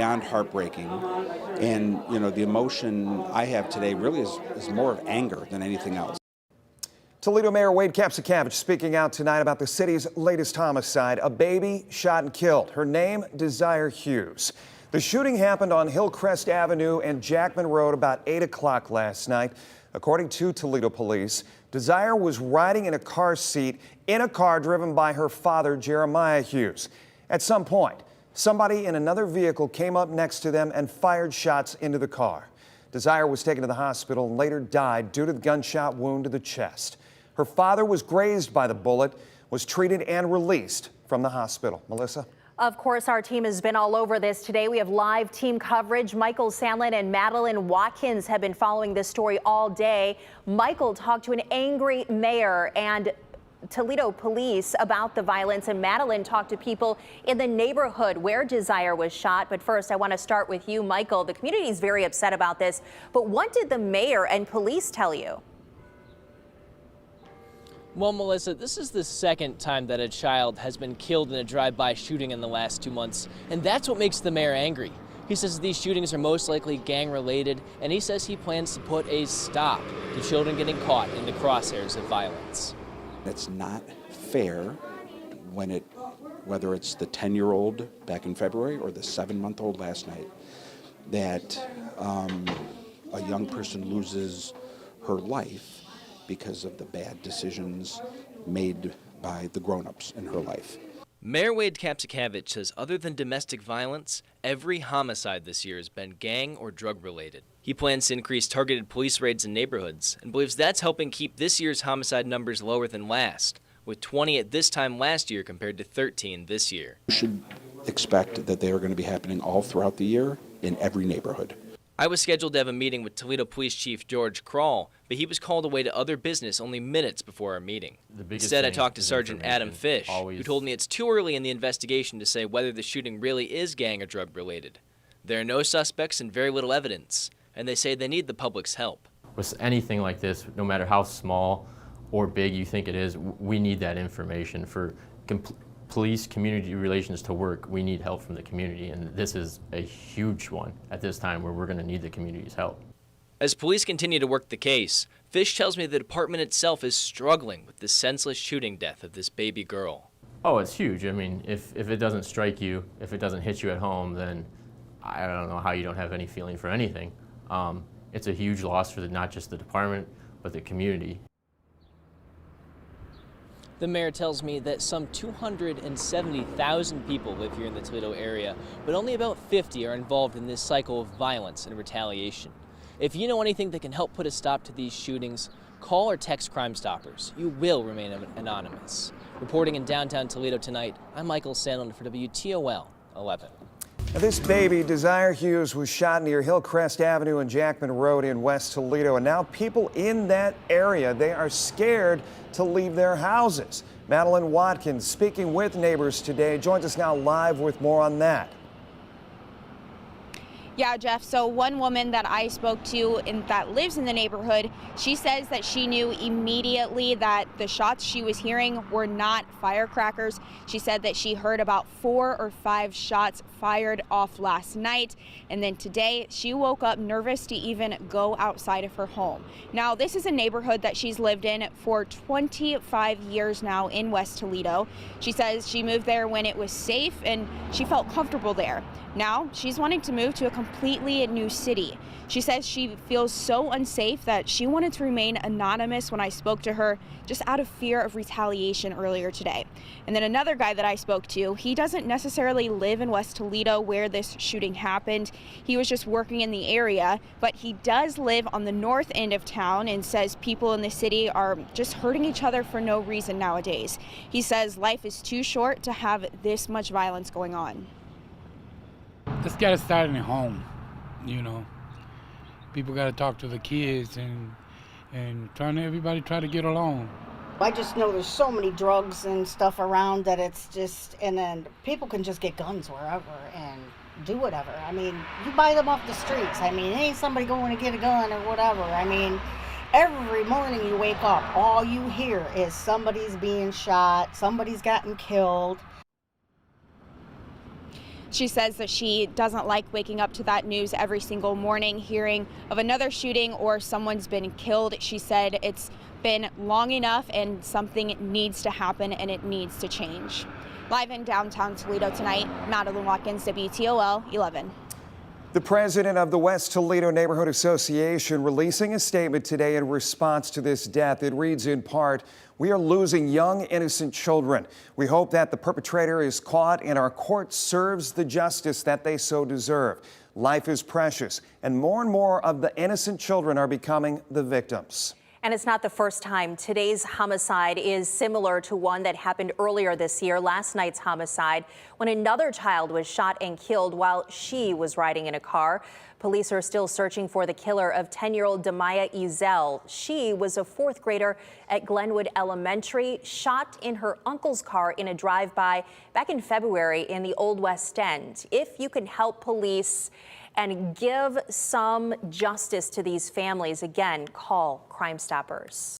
Beyond heartbreaking, and the emotion I have today really is more of anger than anything else. Toledo Mayor Wade Kapsakavich speaking out tonight about the city's latest homicide, a baby shot and killed. Her name, Desire Hughes. The shooting happened on Hillcrest Avenue and Jackman Road about 8 o'clock last night. According to Toledo police, Desire was riding in a car seat in a car driven by her father, Jeremiah Hughes. At some point, somebody in another vehicle came up next to them and fired shots into the car. Desire was taken to the hospital and later died due to the gunshot wound to the chest. Her father was grazed by the bullet, was treated and released from the hospital. Melissa? Of course, our team has been all over this today. We have live team coverage. Michael Sandlin and Madeline Watkins have been following this story all day. Michael talked to an angry mayor and Toledo police about the violence, and Madeline talked to people in the neighborhood where Desire was shot. But first, I want to start with you, Michael. The community is very upset about this, but what did the mayor and police tell you? Well, Melissa, this is the second time that a child has been killed in a drive-by shooting in the last 2 months, and that's what makes the mayor angry. He says these shootings are most likely gang-related, and he says he plans to put a stop to children getting caught in the crosshairs of violence. It's not fair whether it's the 10-year-old back in February or the 7-month-old last night, that a young person loses her life because of the bad decisions made by the grown-ups in her life. Mayor Wade Kapsakavich says other than domestic violence, every homicide this year has been gang or drug-related. He plans to increase targeted police raids in neighborhoods and believes that's helping keep this year's homicide numbers lower than last, with 20 at this time last year compared to 13 this year. You should expect that they are going to be happening all throughout the year in every neighborhood. I was scheduled to have a meeting with Toledo Police Chief George Krall, but he was called away to other business only minutes before our meeting. Instead, I talked to Sergeant Adam Fish, who told me it's too early in the investigation to say whether the shooting really is gang or drug related. There are no suspects and very little evidence, and they say they need the public's help. With anything like this, no matter how small or big you think it is, we need that information for police community relations to work. We need help from the community, and this is a huge one at this time where we're going to need the community's help. As police continue to work the case, Fish tells me the department itself is struggling with the senseless shooting death of this baby girl. Oh, it's huge. I mean, if it doesn't strike you, if it doesn't hit you at home, then I don't know how you don't have any feeling for anything. It's a huge loss for not just the department, but the community. The mayor tells me that some 270,000 people live here in the Toledo area, but only about 50 are involved in this cycle of violence and retaliation. If you know anything that can help put a stop to these shootings, call or text Crime Stoppers. You will remain anonymous. Reporting in downtown Toledo tonight, I'm Michael Sandlin for WTOL 11. Now, this baby, Desire Hughes, was shot near Hillcrest Avenue and Jackman Road in West Toledo, and now people in that area, they are scared to leave their houses. Madeline Watkins, speaking with neighbors today, joins us now live with more on that. Yeah, Jeff, so one woman that I spoke to that lives in the neighborhood, she says that she knew immediately that the shots she was hearing were not firecrackers. She said that she heard about 4 or 5 shots fired off last night, and then today she woke up nervous to even go outside of her home. Now, this is a neighborhood that she's lived in for 25 years now in West Toledo. She says she moved there when it was safe and she felt comfortable there. Now she's wanting to move to a completely new city. She says she feels so unsafe that she wanted to remain anonymous when I spoke to her, just out of fear of retaliation earlier today. And then another guy that I spoke to, he doesn't necessarily live in West Toledo where this shooting happened. He was just working in the area, but he does live on the north end of town and says people in the city are just hurting each other for no reason nowadays. He says life is too short to have this much violence going on. It's got to start in the home, you know. People got to talk to the kids and everybody try to get along. I just know there's so many drugs and stuff around that it's just, and then people can just get guns wherever and do whatever. I mean, you buy them off the streets. I mean, ain't somebody going to get a gun or whatever. I mean, every morning you wake up, all you hear is somebody's being shot, somebody's gotten killed. She says that she doesn't like waking up to that news every single morning, hearing of another shooting or someone's been killed. She said it's been long enough and something needs to happen and it needs to change. Live in downtown Toledo tonight, Madeline Watkins, WTOL 11. The president of the West Toledo Neighborhood Association releasing a statement today in response to this death. It reads in part, "We are losing young, innocent children. We hope that the perpetrator is caught and our court serves the justice that they so deserve. Life is precious, and more of the innocent children are becoming the victims." And it's not the first time. Today's homicide is similar to one that happened earlier this year, last night's homicide, when another child was shot and killed while she was riding in a car. Police are still searching for the killer of 10-year-old Demaya Ezel. She was a fourth grader at Glenwood Elementary, shot in her uncle's car in a drive-by back in February in the Old West End. If you can help police and give some justice to these families, again, call Crime Stoppers.